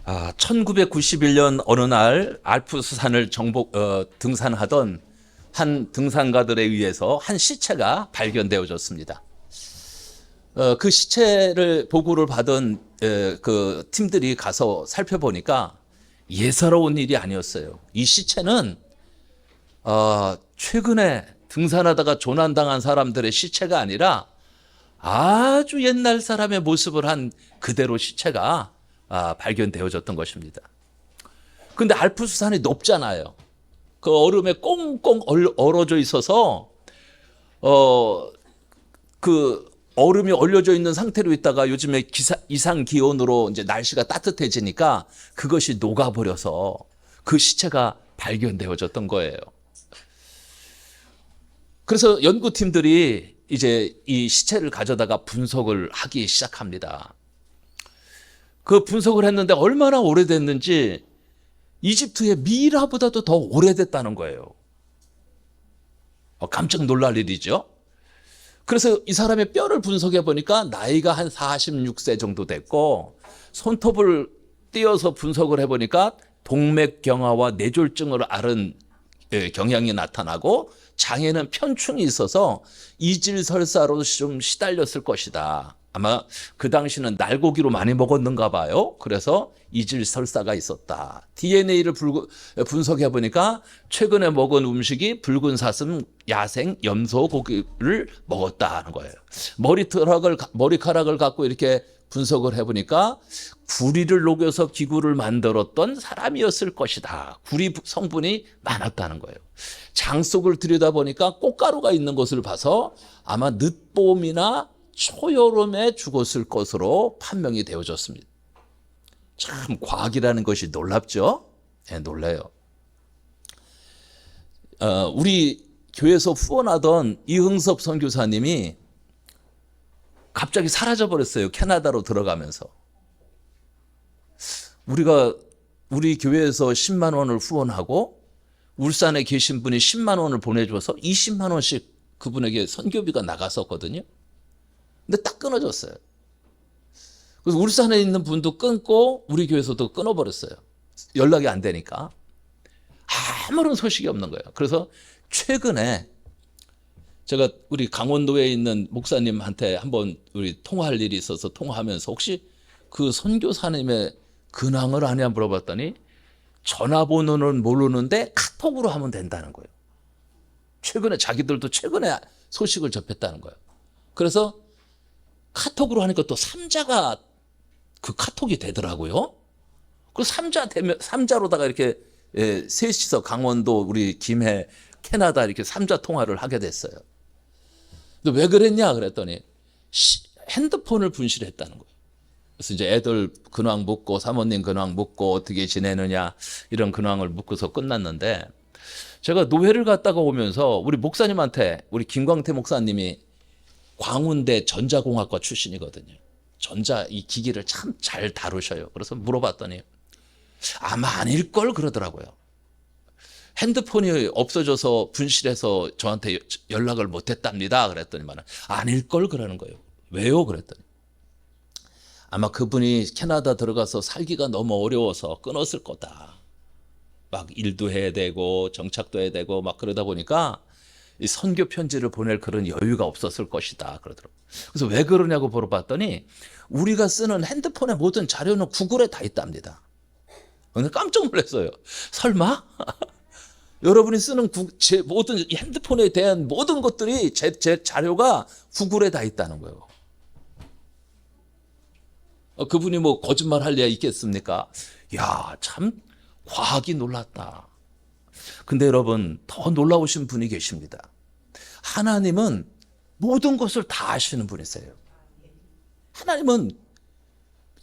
1991년 어느 날 알프스산을 등산하던 한 등산가들에 의해서 한 시체가 발견되어졌습니다. 그 시체를 보고를 받은 그 팀들이 가서 살펴보니까 예사로운 일이 아니었어요. 이 시체는 최근에 등산하다가 조난당한 사람들의 시체가 아니라 아주 옛날 사람의 모습을 한 그대로 시체가 발견되어졌던 것입니다. 근데 알프스산이 높잖아요. 그 얼음에 꽁꽁 얼어져 있어서 그 얼음이 얼려져 있는 상태로 있다가 요즘에 이상 기온으로 이제 날씨가 따뜻해지니까 그것이 녹아버려서 그 시체가 발견되어졌던 거예요. 그래서 연구팀들이 이제 이 시체를 가져다가 분석을 하기 시작합니다. 그 분석을 했는데 얼마나 오래됐는지 이집트의 미라보다도 더 오래됐다는 거예요. 깜짝 놀랄 일이죠. 그래서 이 사람의 뼈를 분석해 보니까 나이가 한 46세 정도 됐고, 손톱을 띄어서 분석을 해 보니까 동맥경화와 뇌졸중을 앓은 경향이 나타나고, 장에는 편충이 있어서 이질설사로 좀 시달렸을 것이다. 아마 그 당시는 날고기로 많이 먹었는가 봐요. 그래서 이질설사가 있었다. DNA를 분석해 보니까 최근에 먹은 음식이 붉은 사슴, 야생, 염소 고기를 먹었다 하는 거예요. 머리카락을 갖고 이렇게 분석을 해 보니까 구리를 녹여서 기구를 만들었던 사람이었을 것이다. 구리 성분이 많았다는 거예요. 장 속을 들여다보니까 꽃가루가 있는 것을 봐서 아마 늦봄이나 초여름에 죽었을 것으로 판명이 되어졌습니다. 참 과학이라는 것이 놀랍죠? 네, 놀라요. 우리 교회에서 후원하던 이흥섭 선교사님이 갑자기 사라져 버렸어요. 캐나다로 들어가면서. 우리 교회에서 10만 원을 후원하고 울산에 계신 분이 10만 원을 보내줘서 20만 원씩 그분에게 선교비가 나갔었거든요. 근데 딱 끊어졌어요. 그래서 울산에 있는 분도 끊고 우리 교회에서도 끊어버렸어요. 연락이 안 되니까. 아무런 소식이 없는 거예요. 그래서 최근에 제가 우리 강원도에 있는 목사님한테 한번 우리 통화할 일이 있어서 통화하면서 혹시 그 선교사님의 근황을 아냐 물어봤더니 전화번호는 모르는데 카톡으로 하면 된다는 거예요. 자기들도 최근에 소식을 접했다는 거예요. 그래서 카톡으로 하니까 또 삼자가 그 카톡이 되더라고요. 그 삼자로다가 이렇게 셋이서 강원도, 우리 김해, 캐나다 이렇게 삼자 통화를 하게 됐어요. 근데 왜 그랬냐 그랬더니 핸드폰을 분실했다는 거예요. 그래서 이제 애들 근황 묻고 사모님 근황 묻고 어떻게 지내느냐 이런 근황을 묻고서 끝났는데, 제가 노회를 갔다가 오면서 우리 목사님한테, 우리 김광태 목사님이 광운대 전자공학과 출신이거든요. 이 기기를 참 잘 다루셔요. 그래서 물어봤더니 아마 아닐걸 그러더라고요. 핸드폰이 없어져서 분실해서 저한테 연락을 못했답니다. 그랬더니만 아닐걸 그러는 거예요. 왜요? 그랬더니 아마 그분이 캐나다 들어가서 살기가 너무 어려워서 끊었을 거다. 막 일도 해야 되고 정착도 해야 되고 막 그러다 보니까 이 선교 편지를 보낼 그런 여유가 없었을 것이다 그러더라고요. 그래서 왜 그러냐고 물어봤더니 우리가 쓰는 핸드폰의 모든 자료는 구글에 다 있답니다. 근데 깜짝 놀랐어요. 설마? 여러분이 쓰는 제 모든 핸드폰에 대한 모든 것들이 제 자료가 구글에 다 있다는 거예요. 그분이 뭐 거짓말 할 리가 있겠습니까? 야, 참 과학이 놀랐다. 근데 여러분, 더 놀라우신 분이 계십니다. 하나님은 모든 것을 다 아시는 분이세요. 하나님은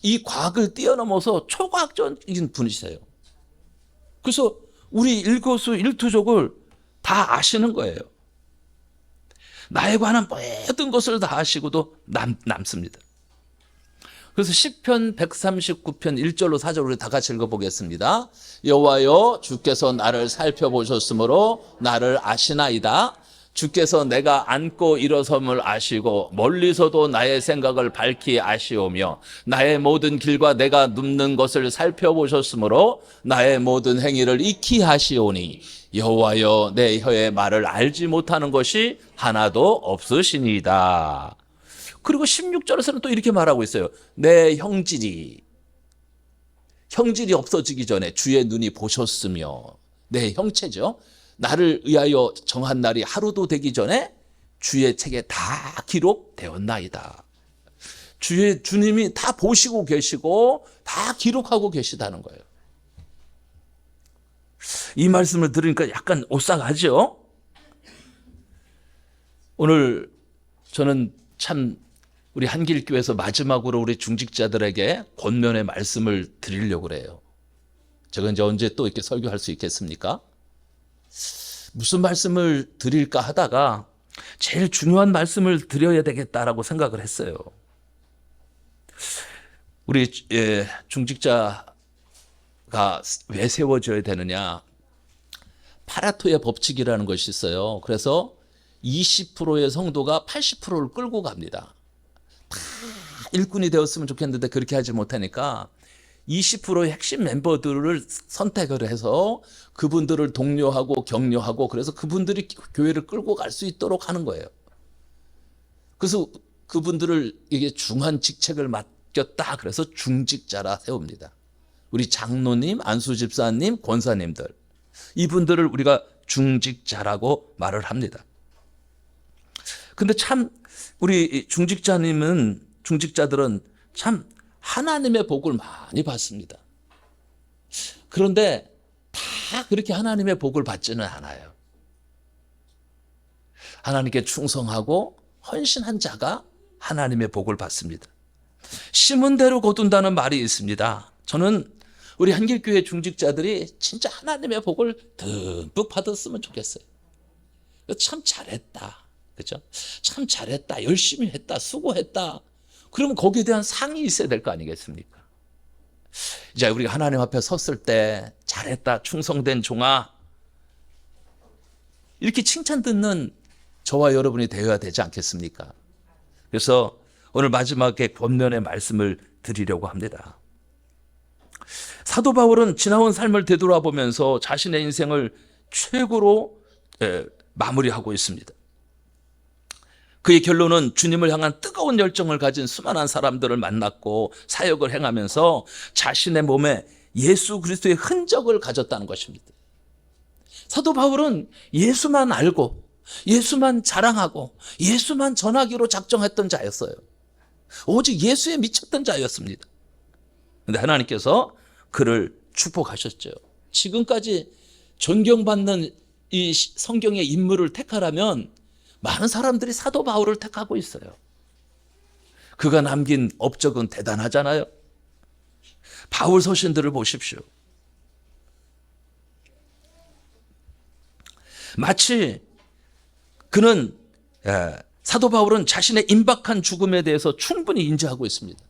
이 과학을 뛰어넘어서 초과학적인 분이세요. 그래서 우리 일거수일투족을 다 아시는 거예요. 나에 관한 모든 것을 다 아시고도 남습니다. 그래서 시편 139편 1절로 4절 우리 다 같이 읽어보겠습니다. 여호와여, 주께서 나를 살펴보셨으므로 나를 아시나이다. 주께서 내가 앉고 일어섬을 아시고 멀리서도 나의 생각을 밝히 아시오며 나의 모든 길과 내가 눕는 것을 살펴보셨으므로 나의 모든 행위를 익히 하시오니 여호와여 내 혀의 말을 알지 못하는 것이 하나도 없으시니이다. 그리고 16절에서는 또 이렇게 말하고 있어요. 내 형질이 없어지기 전에 주의 눈이 보셨으며, 내 형체죠. 나를 위하여 정한 날이 하루도 되기 전에 주의 책에 다 기록되었나이다. 주님이 다 보시고 계시고 다 기록하고 계시다는 거예요. 이 말씀을 들으니까 약간 오싹하죠? 오늘 저는 참 우리 한길교회에서 마지막으로 우리 중직자들에게 권면의 말씀을 드리려고 그래요. 제가 이제 언제 또 이렇게 설교할 수 있겠습니까? 무슨 말씀을 드릴까 하다가 제일 중요한 말씀을 드려야 되겠다라고 생각을 했어요. 우리 중직자가 왜 세워져야 되느냐? 파라토의 법칙이라는 것이 있어요. 그래서 20%의 성도가 80%를 끌고 갑니다. 다 일꾼이 되었으면 좋겠는데 그렇게 하지 못하니까 20%의 핵심 멤버들을 선택을 해서 그분들을 독려하고 격려하고, 그래서 그분들이 교회를 끌고 갈 수 있도록 하는 거예요. 그래서 그분들을 이게 중한 직책을 맡겼다. 그래서 중직자라 세웁니다. 우리 장로님, 안수집사님, 권사님들, 이분들을 우리가 중직자라고 말을 합니다. 근데 참 우리 중직자들은 참 하나님의 복을 많이 받습니다. 그런데 다 그렇게 하나님의 복을 받지는 않아요. 하나님께 충성하고 헌신한 자가 하나님의 복을 받습니다. 심은 대로 거둔다는 말이 있습니다. 저는 우리 한길교회 중직자들이 진짜 하나님의 복을 듬뿍 받았으면 좋겠어요. 참 잘했다. 그죠? 참 잘했다. 열심히 했다. 수고했다. 그러면 거기에 대한 상이 있어야 될 거 아니겠습니까? 이제 우리가 하나님 앞에 섰을 때 잘했다. 충성된 종아. 이렇게 칭찬 듣는 저와 여러분이 되어야 되지 않겠습니까? 그래서 오늘 마지막에 권면의 말씀을 드리려고 합니다. 사도 바울은 지나온 삶을 되돌아보면서 자신의 인생을 최고로 마무리하고 있습니다. 그의 결론은 주님을 향한 뜨거운 열정을 가진 수많은 사람들을 만났고 사역을 행하면서 자신의 몸에 예수 그리스도의 흔적을 가졌다는 것입니다. 사도 바울은 예수만 알고 예수만 자랑하고 예수만 전하기로 작정했던 자였어요. 오직 예수에 미쳤던 자였습니다. 그런데 하나님께서 그를 축복하셨죠. 지금까지 존경받는 이 성경의 인물을 택하라면 많은 사람들이 사도 바울을 택하고 있어요. 그가 남긴 업적은 대단하잖아요. 바울 서신들을 보십시오. 마치 그는 사도 바울은 자신의 임박한 죽음에 대해서 충분히 인지하고 있습니다.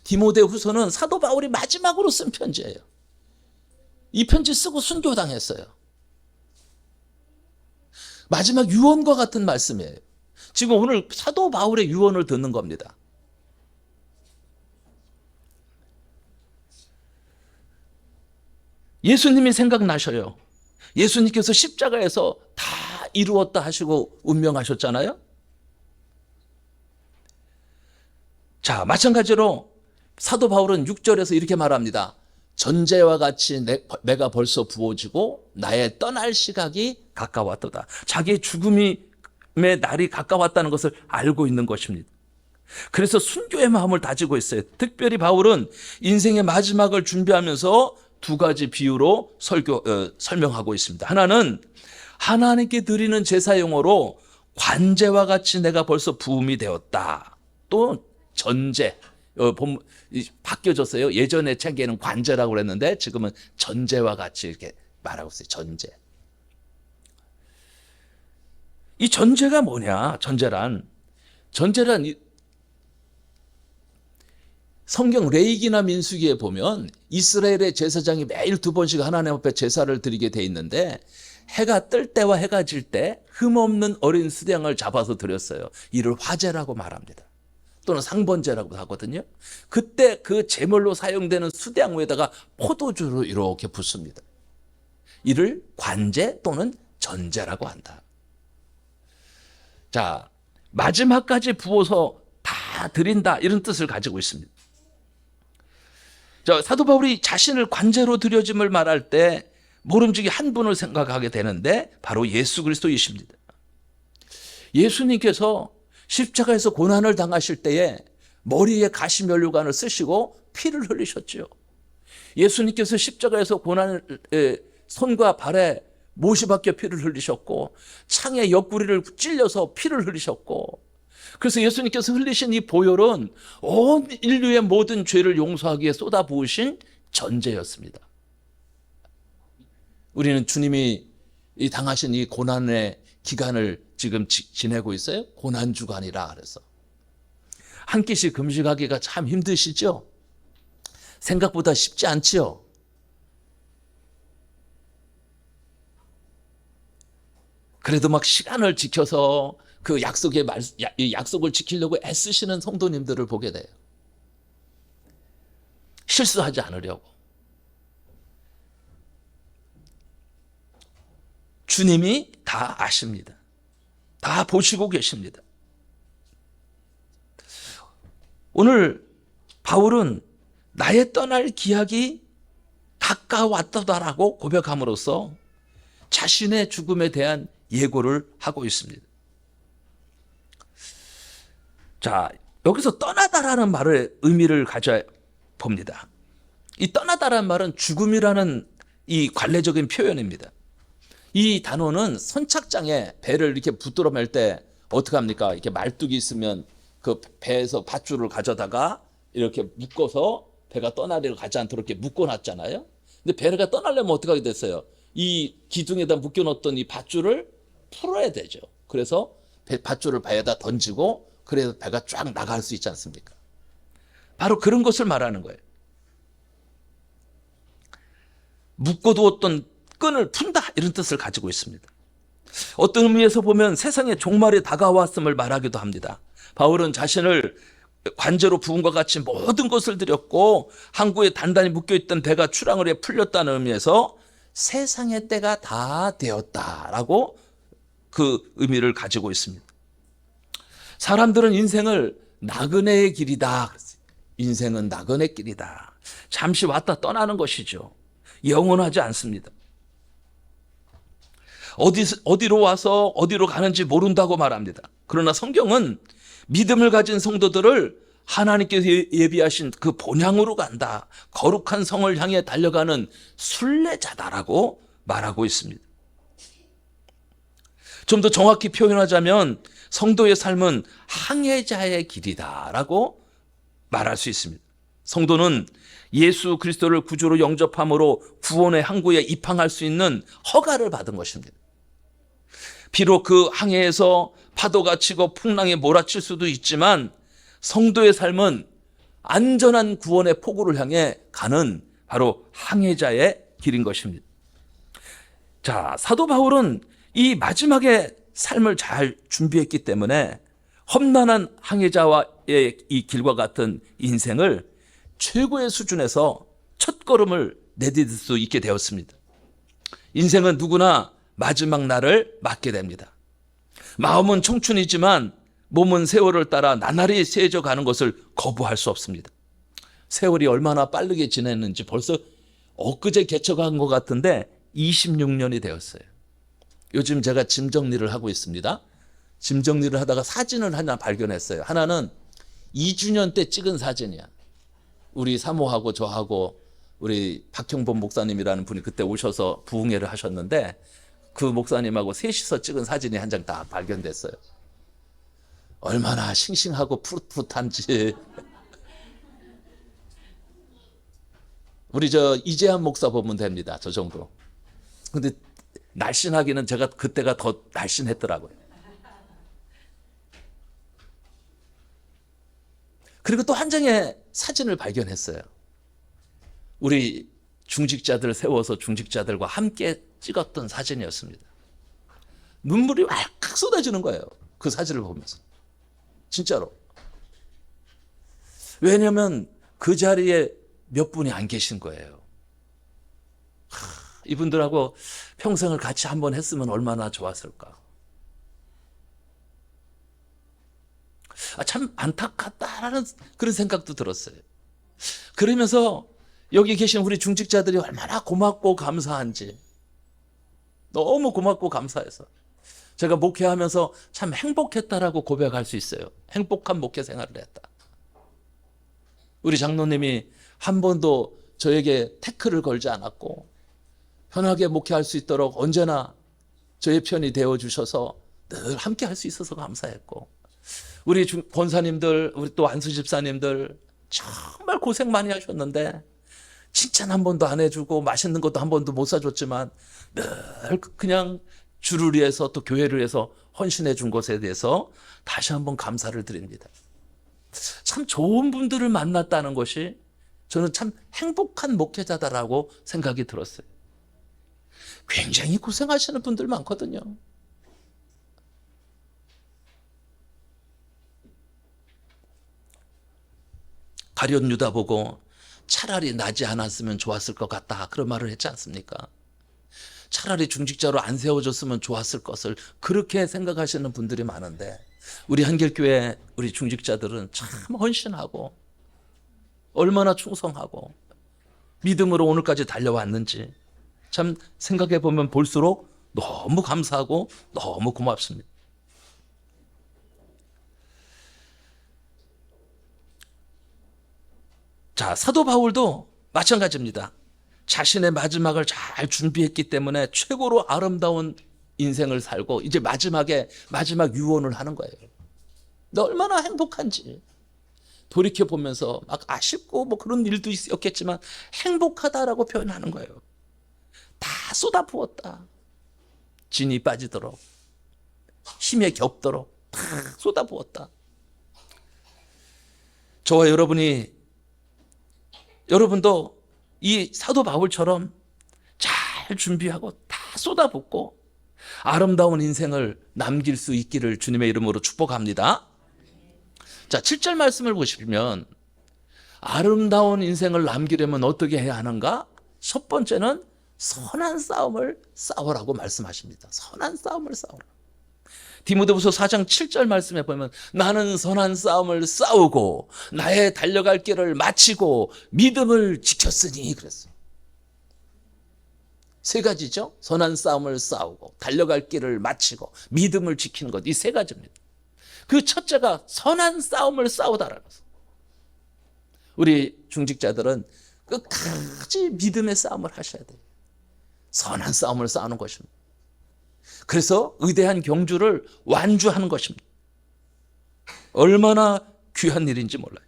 디모데후서는 사도 바울이 마지막으로 쓴 편지예요. 이 편지 쓰고 순교당했어요. 마지막 유언과 같은 말씀이에요. 지금 오늘 사도 바울의 유언을 듣는 겁니다. 예수님이 생각나셔요. 예수님께서 십자가에서 다 이루었다 하시고 운명하셨잖아요. 자, 마찬가지로 사도 바울은 6절에서 이렇게 말합니다. 전제와 같이 내가 벌써 부어지고 나의 떠날 시각이 가까웠도다. 자기의 죽음의 날이 가까웠다는 것을 알고 있는 것입니다. 그래서 순교의 마음을 다지고 있어요. 특별히 바울은 인생의 마지막을 준비하면서 두 가지 비유로 설명하고 있습니다. 하나는 하나님께 드리는 제사용으로 관제와 같이 내가 벌써 부음이 되었다. 또 전제, 바뀌어졌어요. 예전의 책에는 관제라고 그랬는데 지금은 전제와 같이 이렇게 말하고 있어요. 전제. 이 전제가 뭐냐? 전제란 성경 레위기나 민수기에 보면 이스라엘의 제사장이 매일 2번씩 하나님 앞에 제사를 드리게 돼 있는데 해가 뜰 때와 해가 질 때 흠없는 어린 수량을 잡아서 드렸어요. 이를 화제라고 말합니다. 또는 상번제라고 하거든요. 그때 그 제물로 사용되는 수량 위에다가 포도주를 이렇게 붓습니다. 이를 관제 또는 전제라고 한다. 자, 마지막까지 부어서 다 드린다, 이런 뜻을 가지고 있습니다. 자, 사도 바울이 자신을 관제로 드려짐을 말할 때 모름지기 한 분을 생각하게 되는데 바로 예수 그리스도이십니다. 예수님께서 십자가에서 고난을 당하실 때에 머리에 가시면류관을 쓰시고 피를 흘리셨죠. 예수님께서 십자가에서 고난을 손과 발에 못이 박혀 피를 흘리셨고 창에 옆구리를 찔려서 피를 흘리셨고, 그래서 예수님께서 흘리신 이 보혈은 온 인류의 모든 죄를 용서하기 위해 쏟아부으신 전제였습니다. 우리는 주님이 당하신 이 고난의 기간을 지금 지내고 있어요. 고난주간이라 그래서. 한 끼씩 금식하기가 참 힘드시죠? 생각보다 쉽지 않지요? 그래도 막 시간을 지켜서 그 약속을 지키려고 애쓰시는 성도님들을 보게 돼요. 실수하지 않으려고. 주님이 다 아십니다. 다 보시고 계십니다. 오늘 바울은 나의 떠날 기약이 가까웠다라고 고백함으로써 자신의 죽음에 대한 예고를 하고 있습니다. 자, 여기서 떠나다라는 말의 의미를 가져 봅니다. 이 떠나다라는 말은 죽음이라는 이 관례적인 표현입니다. 이 단어는 선착장에 배를 이렇게 붙들어 맬 때 어떻게 합니까? 이렇게 말뚝이 있으면 그 배에서 밧줄을 가져다가 이렇게 묶어서 배가 떠나리를 가지 않도록 이렇게 묶어놨잖아요. 근데 배가 떠나려면 어떻게 하게 됐어요? 이 기둥에다 묶여놓던 이 밧줄을 풀어야 되죠. 그래서 밧줄을 배에다 던지고 그래서 배가 쫙 나갈 수 있지 않습니까? 바로 그런 것을 말하는 거예요. 묶어두었던 끈을 푼다, 이런 뜻을 가지고 있습니다. 어떤 의미에서 보면 세상의 종말이 다가왔음을 말하기도 합니다. 바울은 자신을 관제로 부은과 같이 모든 것을 드렸고 항구에 단단히 묶여있던 배가 출항을 해 풀렸다는 의미에서 세상의 때가 다 되었다라고 그 의미를 가지고 있습니다. 사람들은 인생을 나그네의 길이다. 인생은 나그네 길이다. 잠시 왔다 떠나는 것이죠. 영원하지 않습니다. 어디로 와서 어디로 가는지 모른다고 말합니다. 그러나 성경은 믿음을 가진 성도들을 하나님께서 예비하신 그 본향으로 간다, 거룩한 성을 향해 달려가는 순례자다라고 말하고 있습니다. 좀 더 정확히 표현하자면 성도의 삶은 항해자의 길이다라고 말할 수 있습니다. 성도는 예수 그리스도를 구주로 영접함으로 구원의 항구에 입항할 수 있는 허가를 받은 것입니다. 비록 그 항해에서 파도가 치고 풍랑에 몰아칠 수도 있지만 성도의 삶은 안전한 구원의 포구를 향해 가는 바로 항해자의 길인 것입니다. 자, 사도 바울은 이 마지막에 삶을 잘 준비했기 때문에 험난한 항해자와의 이 길과 같은 인생을 최고의 수준에서 첫걸음을 내디딜 수 있게 되었습니다. 인생은 누구나 마지막 날을 맞게 됩니다. 마음은 청춘이지만 몸은 세월을 따라 나날이 세져 가는 것을 거부할 수 없습니다. 세월이 얼마나 빠르게 지냈는지 벌써 엊그제 개척한 것 같은데 26년이 되었어요. 요즘 제가 짐 정리를 하고 있습니다. 짐 정리를 하다가 사진을 하나 발견했어요. 하나는 2주년 때 찍은 사진이야. 우리 사모하고 저하고 우리 박형범 목사님이라는 분이 그때 오셔서 부흥회를 하셨는데 그 목사님하고 셋이서 찍은 사진이 한 장 다 발견됐어요. 얼마나 싱싱하고 푸릇푸릇한지. 우리 저 이재한 목사 보면 됩니다. 저 정도. 근데 날씬하기는 제가 그때가 더 날씬했더라고요. 그리고 또 한 장의 사진을 발견했어요. 우리 중직자들 세워서 중직자들과 함께 찍었던 사진이었습니다. 눈물이 왈칵 쏟아지는 거예요. 그 사진을 보면서. 진짜로. 왜냐하면 그 자리에 몇 분이 안 계신 거예요. 이분들하고 평생을 같이 한번 했으면 얼마나 좋았을까. 참 안타깝다라는 그런 생각도 들었어요. 그러면서 여기 계신 우리 중직자들이 얼마나 고맙고 감사한지, 너무 고맙고 감사해서 제가 목회하면서 참 행복했다라고 고백할 수 있어요. 행복한 목회 생활을 했다. 우리 장로님이 한 번도 저에게 태클을 걸지 않았고 편하게 목회할 수 있도록 언제나 저의 편이 되어주셔서 늘 함께 할 수 있어서 감사했고, 우리 권사님들, 우리 또 안수 집사님들 정말 고생 많이 하셨는데 칭찬 한 번도 안 해주고 맛있는 것도 한 번도 못 사줬지만 늘 그냥 주를 위해서 또 교회를 위해서 헌신해 준 것에 대해서 다시 한번 감사를 드립니다. 참 좋은 분들을 만났다는 것이 저는 참 행복한 목회자다라고 생각이 들었어요. 굉장히 고생하시는 분들 많거든요. 가룟 유다 보고 차라리 나지 않았으면 좋았을 것 같다, 그런 말을 했지 않습니까? 차라리 중직자로 안 세워졌으면 좋았을 것을 그렇게 생각하시는 분들이 많은데, 우리 한길교회 우리 중직자들은 참 헌신하고 얼마나 충성하고 믿음으로 오늘까지 달려왔는지 참 생각해 보면 볼수록 너무 감사하고 너무 고맙습니다. 자, 사도 바울도 마찬가지입니다. 자신의 마지막을 잘 준비했기 때문에 최고로 아름다운 인생을 살고 이제 마지막에 마지막 유언을 하는 거예요. 너 얼마나 행복한지 돌이켜 보면서 막 아쉽고 뭐 그런 일도 있었겠지만 행복하다라고 표현하는 거예요. 다 쏟아부었다. 진이 빠지도록, 힘에 겹도록 다 쏟아부었다. 저와 여러분도 이 사도 바울처럼 잘 준비하고 다 쏟아붓고 아름다운 인생을 남길 수 있기를 주님의 이름으로 축복합니다. 자, 7절 말씀을 보시면 아름다운 인생을 남기려면 어떻게 해야 하는가? 첫 번째는 선한 싸움을 싸우라고 말씀하십니다. 선한 싸움을 싸우라. 디모데후서 4장 7절 말씀에 보면 나는 선한 싸움을 싸우고 나의 달려갈 길을 마치고 믿음을 지켰으니 그랬어요. 세 가지죠. 선한 싸움을 싸우고 달려갈 길을 마치고 믿음을 지키는 것, 이 세 가지입니다. 그 첫째가 선한 싸움을 싸우다라는 것입니다. 우리 중직자들은 끝까지 믿음의 싸움을 하셔야 돼요. 선한 싸움을 싸우는 것입니다. 그래서 의대한 경주를 완주하는 것입니다. 얼마나 귀한 일인지 몰라요.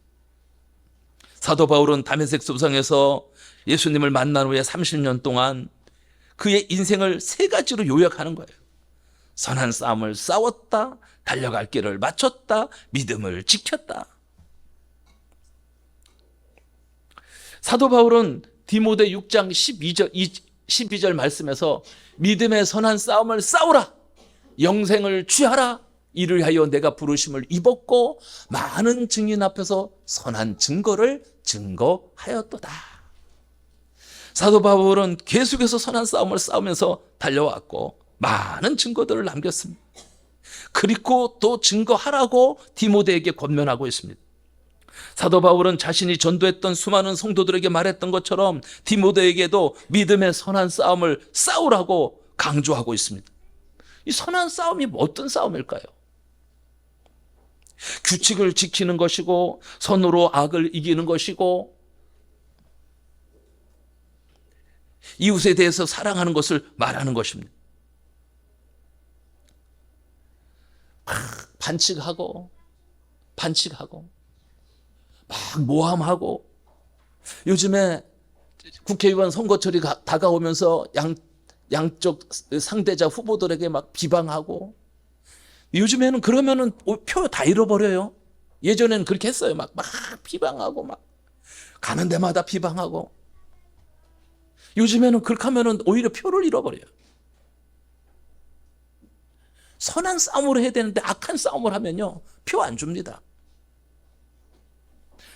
사도 바울은 다메섹 소상에서 예수님을 만난 후에 30년 동안 그의 인생을 세 가지로 요약하는 거예요. 선한 싸움을 싸웠다, 달려갈 길을 마쳤다, 믿음을 지켰다. 사도 바울은 디모데 6장 12절 말씀에서 믿음의 선한 싸움을 싸우라, 영생을 취하라, 이를 위하여 내가 부르심을 입었고 많은 증인 앞에서 선한 증거를 증거하였도다. 사도 바울은 계속해서 선한 싸움을 싸우면서 달려왔고 많은 증거들을 남겼습니다. 그리고 또 증거하라고 디모데에게 권면하고 있습니다. 사도 바울은 자신이 전도했던 수많은 성도들에게 말했던 것처럼 디모데에게도 믿음의 선한 싸움을 싸우라고 강조하고 있습니다. 이 선한 싸움이 어떤 싸움일까요? 규칙을 지키는 것이고 선으로 악을 이기는 것이고 이웃에 대해서 사랑하는 것을 말하는 것입니다. 반칙하고 막 모함하고, 요즘에 국회의원 선거철이 다가오면서 양쪽 상대자 후보들에게 막 비방하고, 요즘에는 그러면은 표 다 잃어버려요. 예전에는 그렇게 했어요. 막 비방하고 막 가는 데마다 비방하고. 요즘에는 그렇게 하면은 오히려 표를 잃어버려요. 선한 싸움을 해야 되는데 악한 싸움을 하면요, 표 안 줍니다.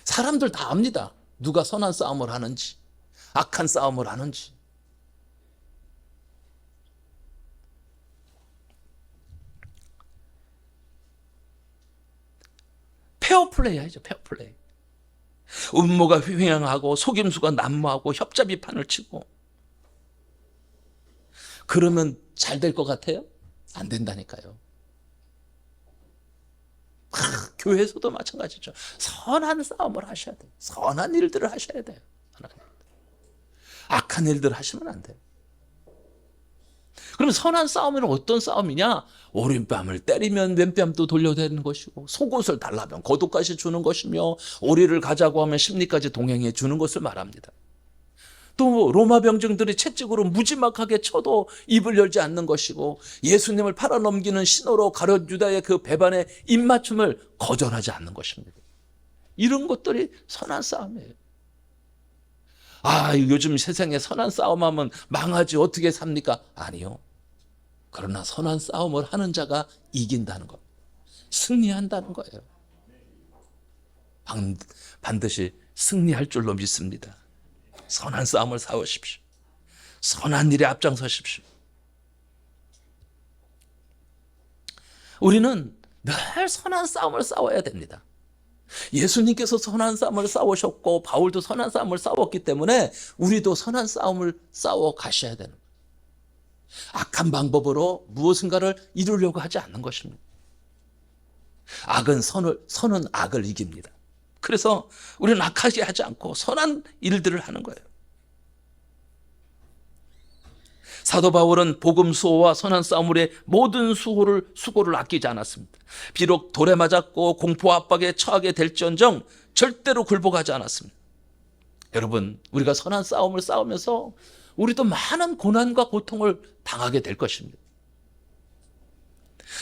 사람들 다 압니다. 누가 선한 싸움을 하는지, 악한 싸움을 하는지. 페어플레이 하죠, 페어플레이. 음모가 횡행하고 속임수가 난무하고 협잡 비판을 치고, 그러면 잘 될 것 같아요? 안 된다니까요. 교회에서도 마찬가지죠. 선한 싸움을 하셔야 돼요. 선한 일들을 하셔야 돼요. 악한 일들을 하시면 안 돼요. 그럼 선한 싸움은 어떤 싸움이냐? 오른뺨을 때리면 왼뺨도 돌려대는 것이고, 속옷을 달라면 겉옷까지 주는 것이며, 오리를 가자고 하면 심리까지 동행해 주는 것을 말합니다. 또 로마 병정들이 채찍으로 무지막하게 쳐도 입을 열지 않는 것이고, 예수님을 팔아넘기는 신호로 가룟 유다의 그 배반의 입맞춤을 거절하지 않는 것입니다. 이런 것들이 선한 싸움이에요. 아, 요즘 세상에 선한 싸움하면 망하지 어떻게 삽니까? 아니요. 그러나 선한 싸움을 하는 자가 이긴다는 것, 승리한다는 거예요. 반드시 승리할 줄로 믿습니다. 선한 싸움을 싸우십시오. 선한 일에 앞장서십시오. 우리는 늘 선한 싸움을 싸워야 됩니다. 예수님께서 선한 싸움을 싸우셨고 바울도 선한 싸움을 싸웠기 때문에 우리도 선한 싸움을 싸워 가셔야 되는 거예요. 악한 방법으로 무엇인가를 이루려고 하지 않는 것입니다. 선은 악을 이깁니다. 그래서 우리는 악하게 하지 않고 선한 일들을 하는 거예요. 사도 바울은 복음 수호와 선한 싸움의 모든 수고를 아끼지 않았습니다. 비록 돌에 맞았고 공포 압박에 처하게 될지언정 절대로 굴복하지 않았습니다. 여러분, 우리가 선한 싸움을 싸우면서 우리도 많은 고난과 고통을 당하게 될 것입니다.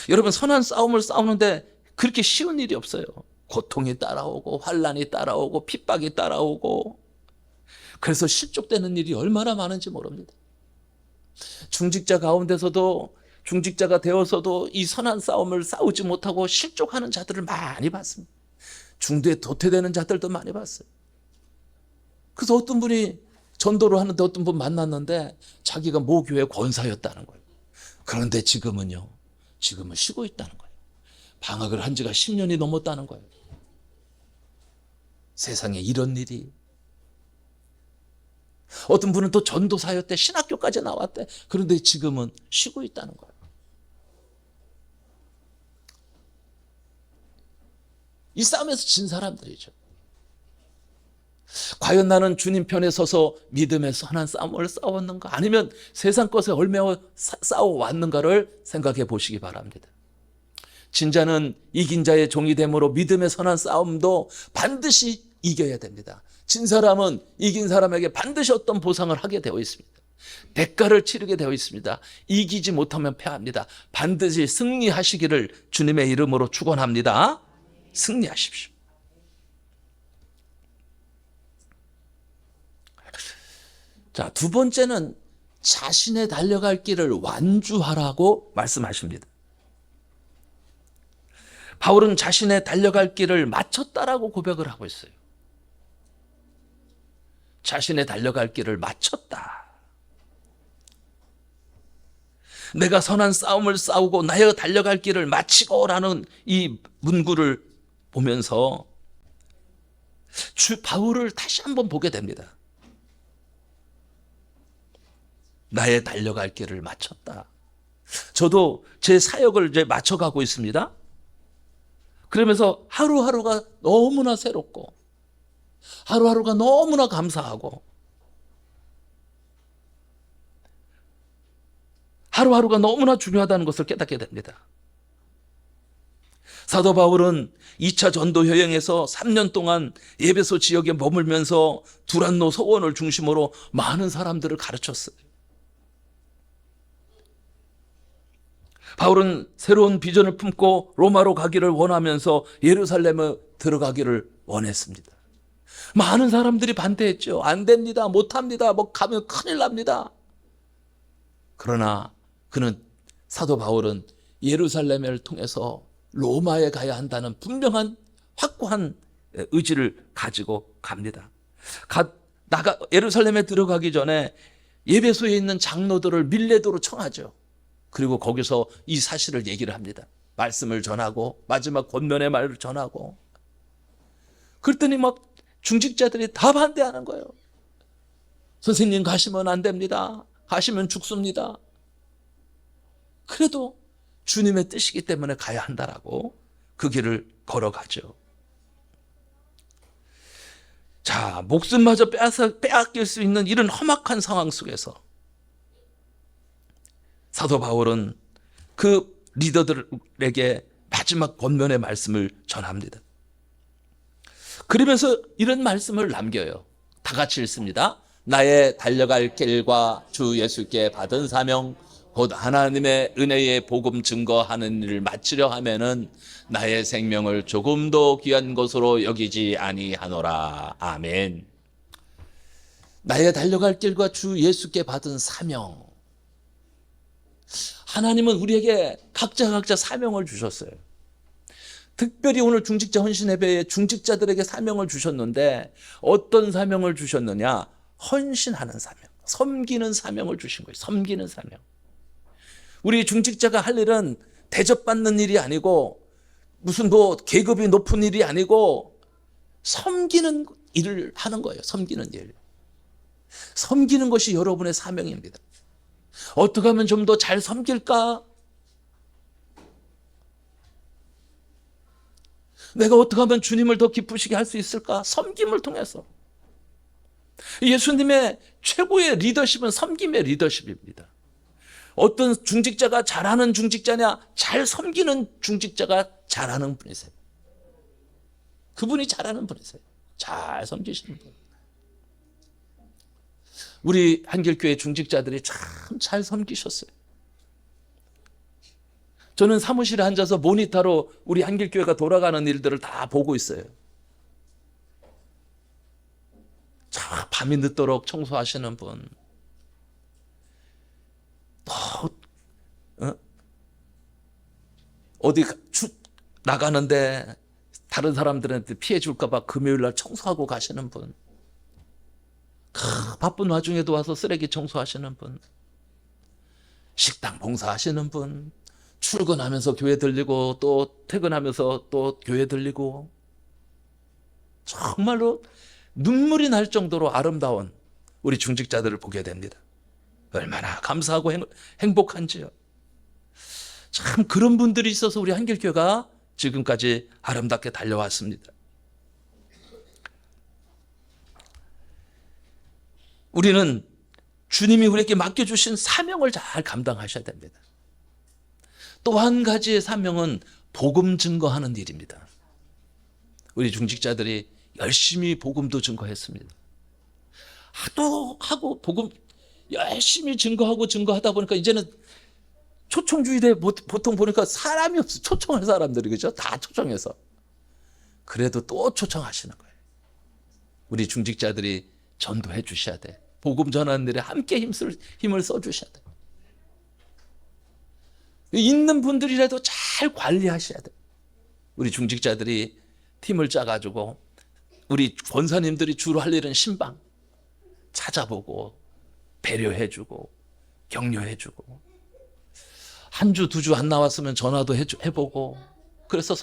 여러분, 선한 싸움을 싸우는데 그렇게 쉬운 일이 없어요. 고통이 따라오고 환난이 따라오고 핍박이 따라오고, 그래서 실족되는 일이 얼마나 많은지 모릅니다. 중직자 가운데서도, 중직자가 되어서도 이 선한 싸움을 싸우지 못하고 실족하는 자들을 많이 봤습니다. 중도에 도태되는 자들도 많이 봤어요. 그래서 어떤 분이 전도를 하는데 어떤 분 만났는데 자기가 모 교회 권사였다는 거예요. 그런데 지금은 쉬고 있다는 거예요. 방학을 한 지가 10년이 넘었다는 거예요. 세상에 이런 일이. 어떤 분은 또 전도사였대, 신학교까지 나왔대. 그런데 지금은 쉬고 있다는 거예요. 이 싸움에서 진 사람들이죠. 과연 나는 주님 편에 서서 믿음의 선한 싸움을 싸웠는가, 아니면 세상 것에 얽매여 싸워왔는가를 생각해 보시기 바랍니다. 진자는 이긴 자의 종이 됨으로 믿음의 선한 싸움도 반드시 이겨야 됩니다. 진 사람은 이긴 사람에게 반드시 어떤 보상을 하게 되어 있습니다. 대가를 치르게 되어 있습니다. 이기지 못하면 패합니다. 반드시 승리하시기를 주님의 이름으로 축원합니다. 승리하십시오. 자, 두 번째는 자신의 달려갈 길을 완주하라고 말씀하십니다. 바울은 자신의 달려갈 길을 마쳤다라고 고백을 하고 있어요. 자신의 달려갈 길을 마쳤다. 내가 선한 싸움을 싸우고 나의 달려갈 길을 마치고라는 이 문구를 보면서 바울을 다시 한번 보게 됩니다. 나의 달려갈 길을 마쳤다. 저도 제 사역을 이제 맞춰가고 있습니다. 그러면서 하루하루가 너무나 새롭고, 하루하루가 너무나 감사하고, 하루하루가 너무나 중요하다는 것을 깨닫게 됩니다. 사도 바울은 2차 전도 여행에서 3년 동안 에베소 지역에 머물면서 두란노 서원을 중심으로 많은 사람들을 가르쳤어요. 바울은 새로운 비전을 품고 로마로 가기를 원하면서 예루살렘에 들어가기를 원했습니다. 많은 사람들이 반대했죠. 안 됩니다. 못합니다. 가면 큰일 납니다. 그러나 사도 바울은 예루살렘을 통해서 로마에 가야 한다는 분명한 확고한 의지를 가지고 갑니다. 예루살렘에 들어가기 전에 예배소에 있는 장로들을 밀레도로 청하죠. 그리고 거기서 이 사실을 얘기를 합니다. 말씀을 전하고 마지막 권면의 말을 전하고, 그랬더니 막 중직자들이 다 반대하는 거예요. 선생님 가시면 안 됩니다. 가시면 죽습니다. 그래도 주님의 뜻이기 때문에 가야 한다라고 그 길을 걸어가죠. 자, 목숨마저 빼앗길 수 있는 이런 험악한 상황 속에서 사도 바울은 그 리더들에게 마지막 권면의 말씀을 전합니다. 그러면서 이런 말씀을 남겨요. 다 같이 읽습니다. 나의 달려갈 길과 주 예수께 받은 사명, 곧 하나님의 은혜의 복음 증거하는 일을 마치려 하면은 나의 생명을 조금도 귀한 것으로 여기지 아니하노라. 아멘. 나의 달려갈 길과 주 예수께 받은 사명. 하나님은 우리에게 각자 사명을 주셨어요. 특별히 오늘 중직자 헌신 예배에 중직자들에게 사명을 주셨는데, 어떤 사명을 주셨느냐? 헌신하는 사명, 섬기는 사명을 주신 거예요. 섬기는 사명. 우리 중직자가 할 일은 대접받는 일이 아니고 무슨 계급이 높은 일이 아니고 섬기는 일을 하는 거예요. 섬기는 일. 섬기는 것이 여러분의 사명입니다. 어떻게 하면 좀 더 잘 섬길까? 내가 어떻게 하면 주님을 더 기쁘시게 할 수 있을까? 섬김을 통해서. 예수님의 최고의 리더십은 섬김의 리더십입니다. 어떤 중직자가 잘하는 중직자냐? 잘 섬기는 중직자가 잘하는 분이세요. 그분이 잘하는 분이세요. 잘 섬기시는 분. 우리 한길교회 중직자들이 참 잘 섬기셨어요. 저는 사무실에 앉아서 모니터로 우리 한길교회가 돌아가는 일들을 다 보고 있어요. 자, 밤이 늦도록 청소하시는 분, 또 어디 나가는데 다른 사람들한테 피해 줄까 봐 금요일 날 청소하고 가시는 분, 바쁜 와중에도 와서 쓰레기 청소하시는 분, 식당 봉사하시는 분, 출근하면서 교회 들리고 또 퇴근하면서 또 교회 들리고, 정말로 눈물이 날 정도로 아름다운 우리 중직자들을 보게 됩니다. 얼마나 감사하고 행복한지요. 참 그런 분들이 있어서 우리 한길교회가 지금까지 아름답게 달려왔습니다. 우리는 주님이 우리에게 맡겨주신 사명을 잘 감당하셔야 됩니다. 또 한 가지의 사명은 복음 증거하는 일입니다. 우리 중직자들이 열심히 복음도 증거했습니다. 하도 하고 복음 열심히 증거하다 보니까 이제는 초청주일에 보통 보니까 사람이 없어. 초청할 사람들이, 그죠? 다 초청해서. 그래도 또 초청하시는 거예요. 우리 중직자들이 전도해 주셔야 돼. 복음 전하는 일에 함께 힘을 써주셔야 돼. 있는 분들이라도 잘 관리하셔야 돼. 우리 중직자들이 팀을 짜가지고 우리 권사님들이 주로 할 일은 신방 찾아보고 배려해주고 격려해주고, 한 주, 두 주 안 나왔으면 전화도 해보고, 그래서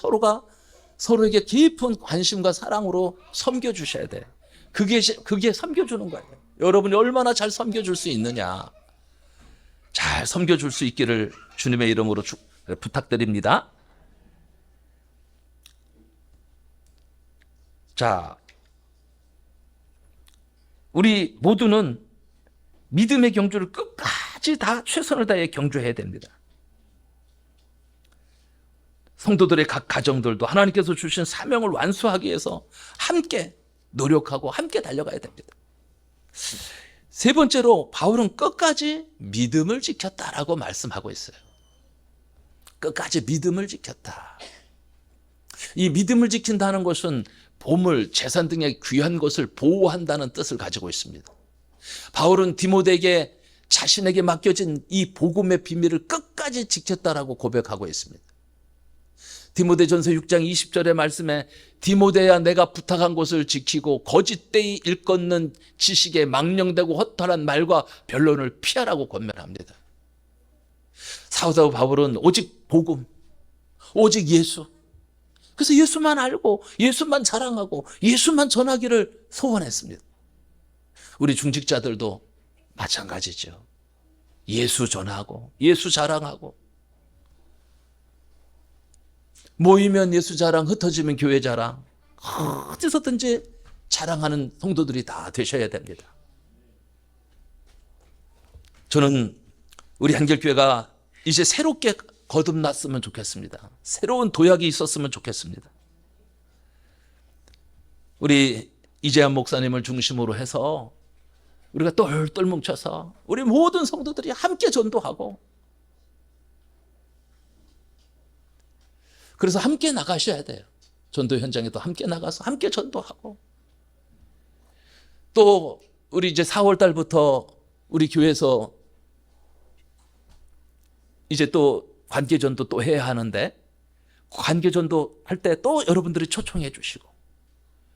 서로에게 깊은 관심과 사랑으로 섬겨주셔야 돼. 그게 섬겨주는 거예요. 여러분이 얼마나 잘 섬겨줄 수 있느냐. 잘 섬겨줄 수 있기를 주님의 이름으로 부탁드립니다. 자, 우리 모두는 믿음의 경주를 끝까지 다 최선을 다해 경주해야 됩니다. 성도들의 각 가정들도 하나님께서 주신 사명을 완수하기 위해서 함께 노력하고 함께 달려가야 됩니다. 세 번째로 바울은 끝까지 믿음을 지켰다라고 말씀하고 있어요. 끝까지 믿음을 지켰다. 이 믿음을 지킨다는 것은 보물, 재산 등의 귀한 것을 보호한다는 뜻을 가지고 있습니다. 바울은 디모데에게 자신에게 맡겨진 이 복음의 비밀을 끝까지 끝까지 지켰다라고 고백하고 있습니다. 디모데전서 6장 20절의 말씀에 디모데야 내가 부탁한 것을 지키고 거짓되이 일컫는 지식에 망령되고 허탈한 말과 변론을 피하라고 권면합니다. 사도 바울은 오직 복음, 오직 예수, 그래서 예수만 알고 예수만 자랑하고 예수만 전하기를 소원했습니다. 우리 중직자들도 마찬가지죠. 예수 전하고 예수 자랑하고, 모이면 예수 자랑, 흩어지면 교회 자랑, 어디서든지 자랑하는 성도들이 다 되셔야 됩니다. 저는 우리 한길교회가 이제 새롭게 거듭났으면 좋겠습니다. 새로운 도약이 있었으면 좋겠습니다. 우리 이재한 목사님을 중심으로 해서 우리가 똘똘 뭉쳐서 우리 모든 성도들이 함께 전도하고, 그래서 함께 나가셔야 돼요. 전도 현장에도 함께 나가서 함께 전도하고, 또 우리 이제 4월 달부터 우리 교회에서 이제 또 관계전도 또 해야 하는데, 관계전도 할 때 또 여러분들이 초청해 주시고,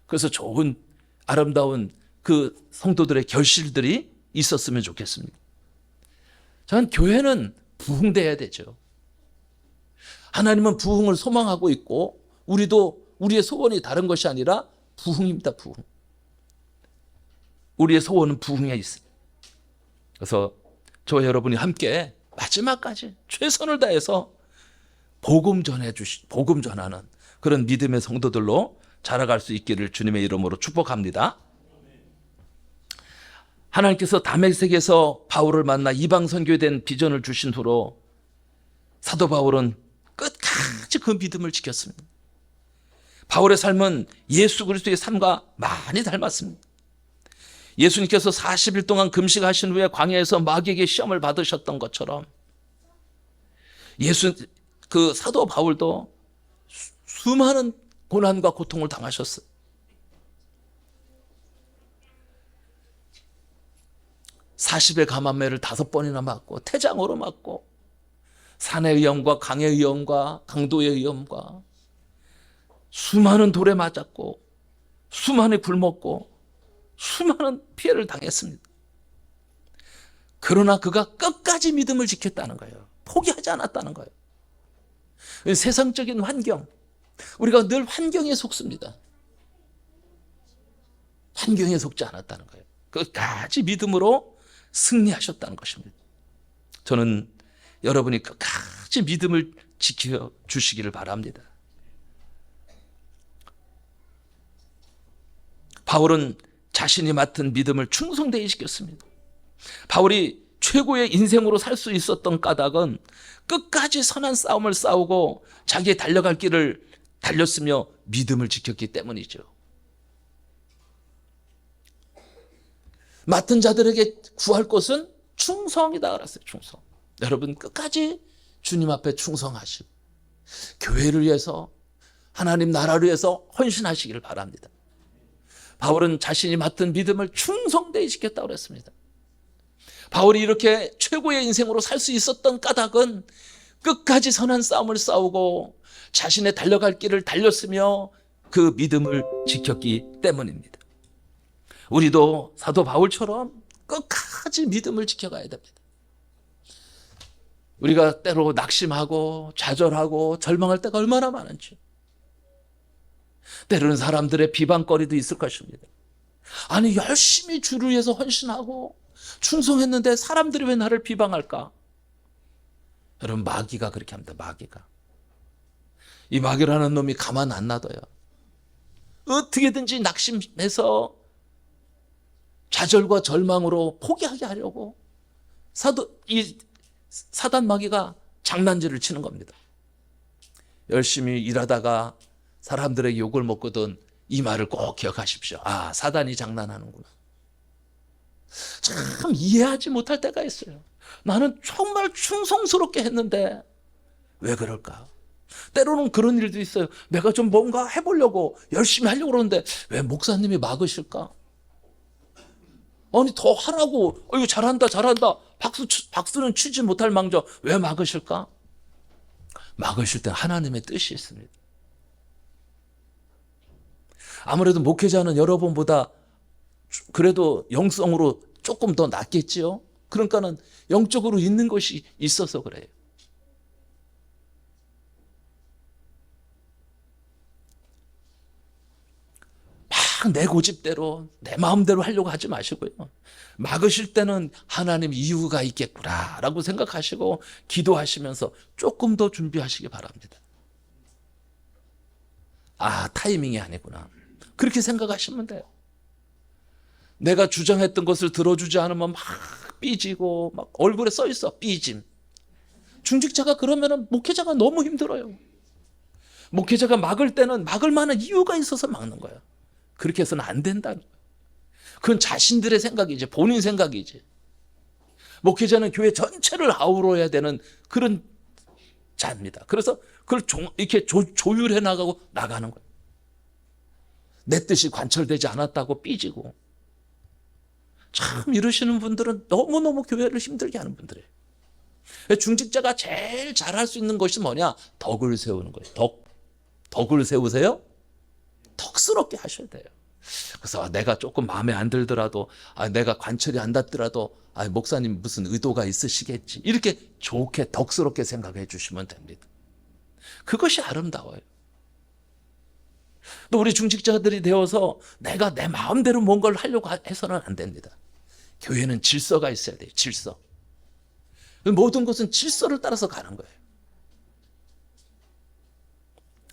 그래서 좋은 아름다운 그 성도들의 결실들이 있었으면 좋겠습니다. 저는 교회는 부흥돼야 되죠. 하나님은 부흥을 소망하고 있고, 우리도 우리의 소원이 다른 것이 아니라 부흥입니다. 부흥. 우리의 소원은 부흥에 있습니다. 그래서 저와 여러분이 함께 마지막까지 최선을 다해서 복음 전하는 그런 믿음의 성도들로 자라갈 수 있기를 주님의 이름으로 축복합니다. 하나님께서 다메섹에서 바울을 만나 이방 선교에 대한 비전을 주신 후로 사도 바울은 끝까지 그 믿음을 지켰습니다. 바울의 삶은 예수 그리스도의 삶과 많이 닮았습니다. 예수님께서 40일 동안 금식하신 후에 광야에서 마귀에게 시험을 받으셨던 것처럼 그 사도 바울도 수많은 고난과 고통을 당하셨어요. (40의) 감암매를 5번이나 맞고, 태장으로 맞고, 산의 위험과 강의 위험과 강도의 위험과, 수많은 돌에 맞았고, 수많이 굶었고, 수많은 피해를 당했습니다. 그러나 그가 끝까지 믿음을 지켰다는 거예요. 포기하지 않았다는 거예요. 세상적인 환경, 우리가 늘 환경에 속습니다. 환경에 속지 않았다는 거예요. 끝까지 믿음으로 승리하셨다는 것입니다. 저는 여러분이 끝까지 믿음을 지켜주시기를 바랍니다. 바울은 자신이 맡은 믿음을 충성되이 지켰습니다. 바울이 최고의 인생으로 살 수 있었던 까닭은 끝까지 선한 싸움을 싸우고 자기의 달려갈 길을 달렸으며 믿음을 지켰기 때문이죠. 맡은 자들에게 구할 것은 충성이다 그랬어요. 충성. 여러분 끝까지 주님 앞에 충성하시고 교회를 위해서, 하나님 나라를 위해서 헌신하시기를 바랍니다. 바울은 자신이 맡은 믿음을 충성되이 지켰다고 그랬습니다. 바울이 이렇게 최고의 인생으로 살 수 있었던 까닭은 끝까지 선한 싸움을 싸우고 자신의 달려갈 길을 달렸으며 그 믿음을 지켰기 때문입니다. 우리도 사도 바울처럼 끝까지 믿음을 지켜가야 됩니다. 우리가 때로 낙심하고 좌절하고 절망할 때가 얼마나 많은지, 때로는 사람들의 비방거리도 있을 것입니다. 아니 열심히 주를 위해서 헌신하고 충성했는데 사람들이 왜 나를 비방할까? 여러분 마귀가 그렇게 합니다. 마귀가. 이 마귀라는 놈이 가만 안 놔둬요. 어떻게든지 낙심해서 좌절과 절망으로 포기하게 하려고 이 사단 마귀가 장난질을 치는 겁니다. 열심히 일하다가 사람들에게 욕을 먹거든 이 말을 꼭 기억하십시오. 아, 사단이 장난하는구나. 참 이해하지 못할 때가 있어요. 나는 정말 충성스럽게 했는데 왜 그럴까? 때로는 그런 일도 있어요. 내가 좀 뭔가 해보려고 열심히 하려고 그러는데 왜 목사님이 막으실까? 아니 더 하라고. 이거 잘한다 잘한다. 박수는 치지 못할 망정 왜 막으실까? 막으실 때 하나님의 뜻이 있습니다. 아무래도 목회자는 여러분보다 그래도 영성으로 조금 더 낫겠지요. 그러니까는 영적으로 있는 것이 있어서 그래요. 막 내 고집대로 내 마음대로 하려고 하지 마시고요. 막으실 때는 하나님 이유가 있겠구나 라고 생각하시고 기도하시면서 조금 더 준비하시기 바랍니다. 아, 타이밍이 아니구나. 그렇게 생각하시면 돼요. 내가 주장했던 것을 들어주지 않으면 막 삐지고 막 얼굴에 써 있어 삐짐. 중직자가 그러면은 목회자가 너무 힘들어요. 목회자가 막을 때는 막을 만한 이유가 있어서 막는 거예요. 그렇게 해서는 안 된다는 거예요. 그건 자신들의 생각이지, 본인 생각이지. 목회자는 교회 전체를 아우러야 되는 그런 자입니다. 그래서 그걸 이렇게 조율해 나가고 나가는 거예요. 내 뜻이 관철되지 않았다고 삐지고. 참 이러시는 분들은 너무너무 교회를 힘들게 하는 분들이에요. 중직자가 제일 잘할 수 있는 것이 뭐냐? 덕을 세우는 거예요. 덕을 세우세요? 덕스럽게 하셔야 돼요. 그래서 내가 조금 마음에 안 들더라도, 내가 관철이 안 닿더라도, 목사님 무슨 의도가 있으시겠지. 이렇게 좋게 덕스럽게 생각해 주시면 됩니다. 그것이 아름다워요. 또 우리 중직자들이 되어서 내가 내 마음대로 뭔가를 하려고 해서는 안 됩니다. 교회는 질서가 있어야 돼요. 질서. 모든 것은 질서를 따라서 가는 거예요.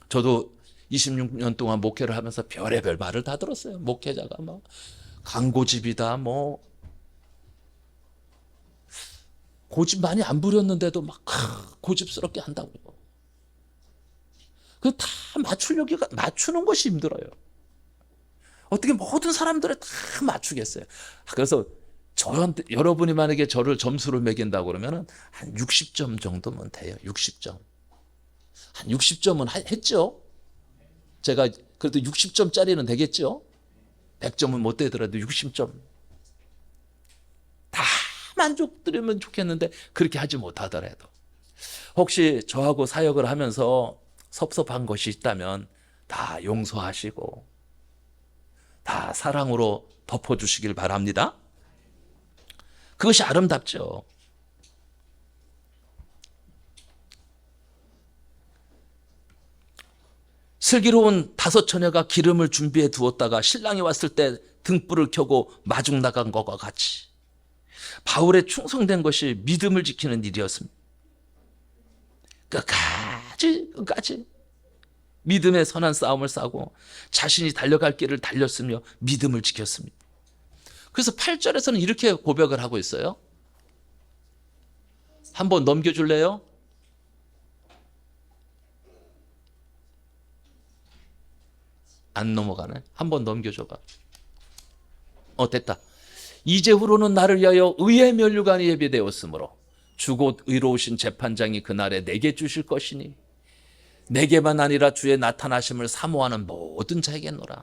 저도 26년 동안 목회를 하면서 별의별 말을 다 들었어요. 목회자가 뭐 강고집이다, 뭐 고집 많이 안 부렸는데도 막 고집스럽게 한다고요. 그 다 맞추는 것이 힘들어요. 어떻게 모든 사람들을 다 맞추겠어요. 그래서 저한테 여러분이 만약에 저를 점수를 매긴다고 그러면은 한 60점 정도면 돼요. 60점. 한 60점은 했죠. 제가 그래도 60점짜리는 되겠죠. 100점은 못 되더라도 60점. 다 만족드리면 좋겠는데 그렇게 하지 못하더라도 혹시 저하고 사역을 하면서 섭섭한 것이 있다면 다 용서하시고 다 사랑으로 덮어주시길 바랍니다. 그것이 아름답죠. 슬기로운 5 처녀가 기름을 준비해 두었다가 신랑이 왔을 때 등불을 켜고 마중 나간 것과 같이 바울의 충성된 것이 믿음을 지키는 일이었습니다. 끝까지 믿음의 선한 싸움을 싸고 자신이 달려갈 길을 달렸으며 믿음을 지켰습니다. 그래서 8절에서는 이렇게 고백을 하고 있어요. 한번 넘겨줄래요? 안 넘어가네. 한번 넘겨줘봐. 됐다. 이제후로는 나를 위하여 의의 면류관이 예비되었으므로 주곧 의로우신 재판장이 그날에 내게 주실 것이니 내게만 아니라 주의 나타나심을 사모하는 모든 자에게노라.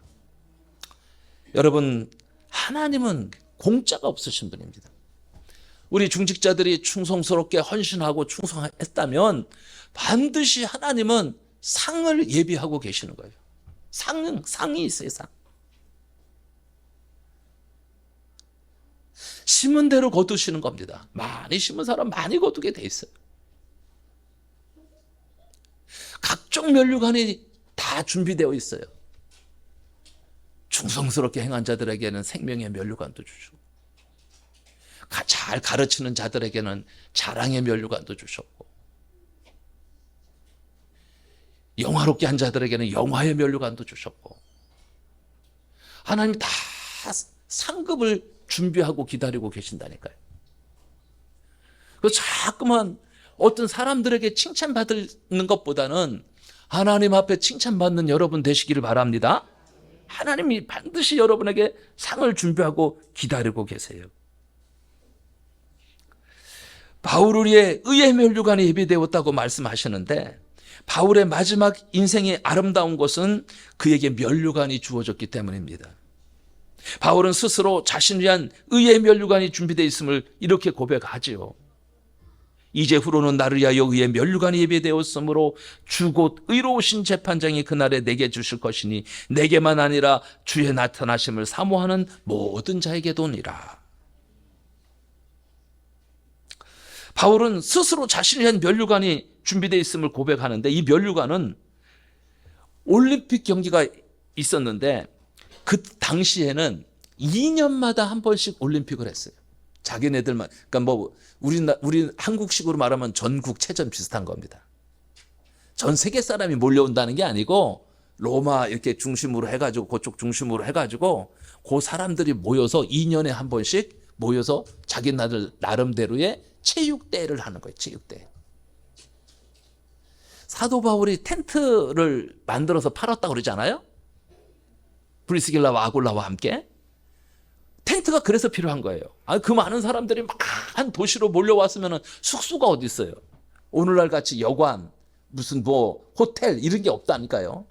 여러분, 하나님은 공짜가 없으신 분입니다. 우리 중직자들이 충성스럽게 헌신하고 충성했다면 반드시 하나님은 상을 예비하고 계시는 거예요. 상이 있어요, 상. 심은 대로 거두시는 겁니다. 많이 심은 사람 많이 거두게 돼 있어요. 각종 면류관이 다 준비되어 있어요. 충성스럽게 행한 자들에게는 생명의 면류관도 주시고 잘 가르치는 자들에게는 자랑의 면류관도 주셨고 영화롭게 한 자들에게는 영화의 면류관도 주셨고 하나님 다 상급을 준비하고 기다리고 계신다니까요. 그래서 자꾸만 어떤 사람들에게 칭찬받는 것보다는 하나님 앞에 칭찬받는 여러분 되시기를 바랍니다. 하나님이 반드시 여러분에게 상을 준비하고 기다리고 계세요. 바울을 위해 의의 면류관이 예비되었다고 말씀하시는데 바울의 마지막 인생의 아름다운 것은 그에게 면류관이 주어졌기 때문입니다. 바울은 스스로 자신을 위한 의의 면류관이 준비되어 있음을 이렇게 고백하지요. 이제 후로는 나를 위하여 의의 면류관이 예배되었으므로 주 곧 의로우신 재판장이 그날에 내게 주실 것이니 내게만 아니라 주의 나타나심을 사모하는 모든 자에게도니라. 바울은 스스로 자신을 위한 면류관이 준비되어 있음을 고백하는데, 이 면류관은 올림픽 경기가 있었는데 그 당시에는 2년마다 한 번씩 올림픽을 했어요. 자기네들만, 그러니까 뭐 우리 한국식으로 말하면 전국체전 비슷한 겁니다. 전 세계 사람이 몰려온다는 게 아니고 로마 이렇게 중심으로 해가지고, 그쪽 중심으로 해가지고 그 사람들이 모여서 2년에 한 번씩 모여서 자기 나름대로의 체육대회를 하는 거예요. 체육대회. 사도 바울이 텐트를 만들어서 팔았다고 그러잖아요. 브리스길라와 아굴라와 함께. 텐트가 그래서 필요한 거예요. 그 많은 사람들이 막 한 도시로 몰려왔으면 숙소가 어디 있어요? 오늘날 같이 여관, 무슨 뭐 호텔 이런 게 없다니까요.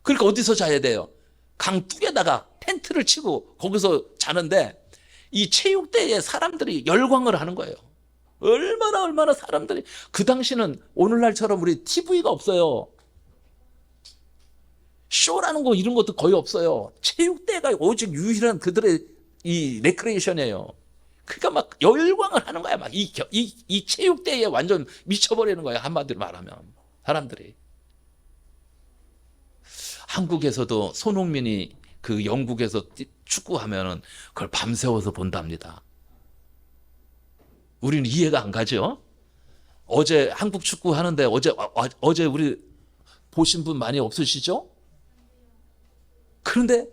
그러니까 어디서 자야 돼요? 강둑에다가 텐트를 치고 거기서 자는데, 이 체육대회에 사람들이 열광을 하는 거예요. 얼마나 사람들이, 그 당시는 오늘날처럼 우리 TV가 없어요. 쇼라는 거 이런 것도 거의 없어요. 체육대회가 오직 유일한 그들의 이 레크레이션이에요. 그러니까 막 열광을 하는 거야. 막 이 체육대회에 완전 미쳐버리는 거야. 한마디로 말하면 사람들이. 한국에서도 손흥민이 그 영국에서 축구하면은 그걸 밤새워서 본답니다. 우리는 이해가 안 가죠? 어제 한국 축구 하는데 어제 우리 보신 분 많이 없으시죠? 그런데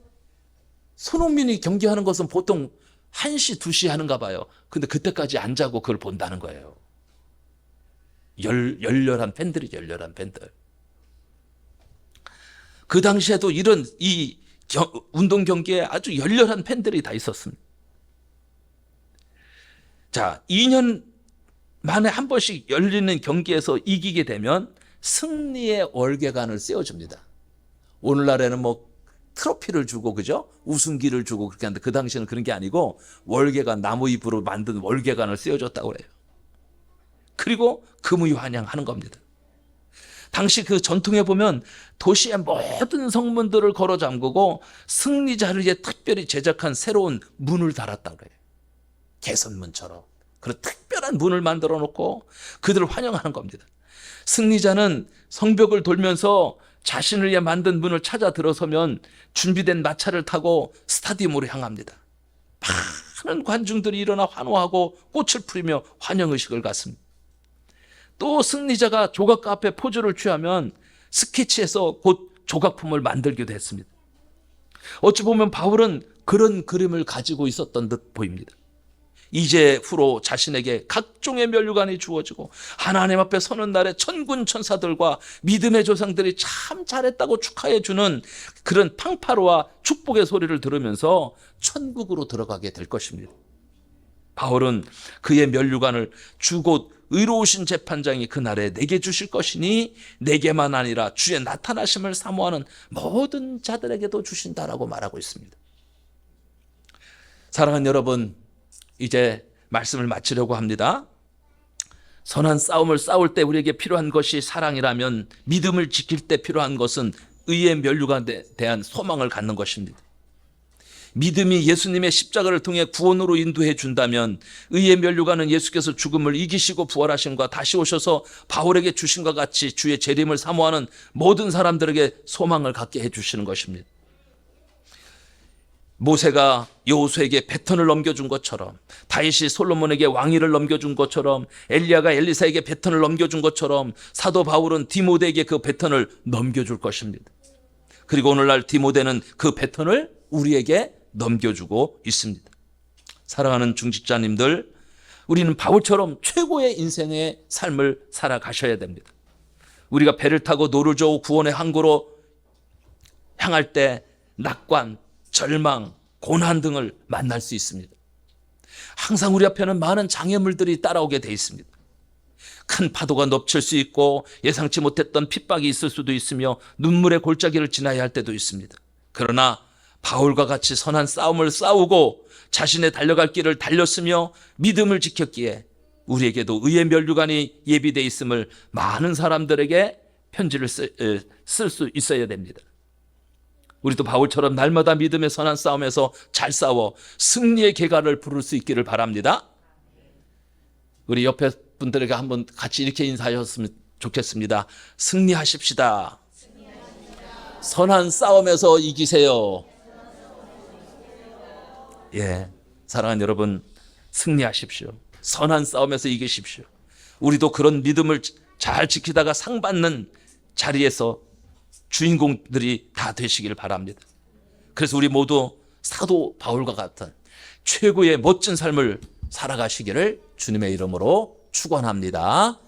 손흥민이 경기하는 것은 보통 1시, 2시 하는가 봐요. 근데 그때까지 안 자고 그걸 본다는 거예요. 열렬한 팬들이죠. 열렬한 팬들. 그 당시에도 이런 이 운동 경기에 아주 열렬한 팬들이 다 있었습니다. 자, 2년 만에 한 번씩 열리는 경기에서 이기게 되면 승리의 월계관을 씌워줍니다. 오늘날에는 뭐 트로피를 주고, 그죠? 우승기를 주고 그렇게 하는데, 그 당시에는 그런 게 아니고 월계관, 나무 잎으로 만든 월계관을 씌워줬다고 그래요. 그리고 금의 환영하는 겁니다. 당시 그 전통에 보면 도시의 모든 성문들을 걸어 잠그고 승리자를 위해 특별히 제작한 새로운 문을 달았다고 그래요. 개선문처럼 그런 특별한 문을 만들어 놓고 그들을 환영하는 겁니다. 승리자는 성벽을 돌면서 자신을 위해 만든 문을 찾아 들어서면 준비된 마차를 타고 스타디움으로 향합니다. 많은 관중들이 일어나 환호하고 꽃을 뿌리며 환영의식을 갖습니다. 또 승리자가 조각가 앞에 포즈를 취하면 스케치해서 곧 조각품을 만들기도 했습니다. 어찌 보면 바울은 그런 그림을 가지고 있었던 듯 보입니다. 이제 후로 자신에게 각종의 면류관이 주어지고 하나님 앞에 서는 날에 천군 천사들과 믿음의 조상들이 참 잘했다고 축하해 주는 그런 팡파로와 축복의 소리를 들으면서 천국으로 들어가게 될 것입니다. 바울은 그의 면류관을 주 곧 의로우신 재판장이 그날에 내게 주실 것이니 내게만 아니라 주의 나타나심을 사모하는 모든 자들에게도 주신다라고 말하고 있습니다. 사랑하는 여러분, 이제 말씀을 마치려고 합니다. 선한 싸움을 싸울 때 우리에게 필요한 것이 사랑이라면 믿음을 지킬 때 필요한 것은 의의 면류관에 대한 소망을 갖는 것입니다. 믿음이 예수님의 십자가를 통해 구원으로 인도해 준다면 의의 면류관은 예수께서 죽음을 이기시고 부활하심과 다시 오셔서 바울에게 주신 것 같이 주의 재림을 사모하는 모든 사람들에게 소망을 갖게 해주시는 것입니다. 모세가 여호수아에게 배턴을 넘겨준 것처럼, 다윗이 솔로몬에게 왕위를 넘겨준 것처럼, 엘리야가 엘리사에게 배턴을 넘겨준 것처럼 사도 바울은 디모데에게 그 배턴을 넘겨줄 것입니다. 그리고 오늘날 디모데는 그 배턴을 우리에게 넘겨주고 있습니다. 사랑하는 중직자님들, 우리는 바울처럼 최고의 인생의 삶을 살아가셔야 됩니다. 우리가 배를 타고 노르조 구원의 항구로 향할 때 낙관, 절망, 고난 등을 만날 수 있습니다. 항상 우리 앞에는 많은 장애물들이 따라오게 돼 있습니다. 큰 파도가 넘칠 수 있고 예상치 못했던 핍박이 있을 수도 있으며 눈물의 골짜기를 지나야 할 때도 있습니다. 그러나 바울과 같이 선한 싸움을 싸우고 자신의 달려갈 길을 달렸으며 믿음을 지켰기에 우리에게도 의의 면류관이 예비되어 있음을 많은 사람들에게 편지를 쓸 수 있어야 됩니다. 우리도 바울처럼 날마다 믿음의 선한 싸움에서 잘 싸워 승리의 계가를 부를 수 있기를 바랍니다. 우리 옆에 분들에게 한번 같이 이렇게 인사하셨으면 좋겠습니다. 승리하십시다. 선한 싸움에서 이기세요. 예, 사랑하는 여러분, 승리하십시오. 선한 싸움에서 이기십시오. 우리도 그런 믿음을 잘 지키다가 상 받는 자리에서 주인공들이 다 되시길 바랍니다. 그래서 우리 모두 사도 바울과 같은 최고의 멋진 삶을 살아가시기를 주님의 이름으로 축원합니다.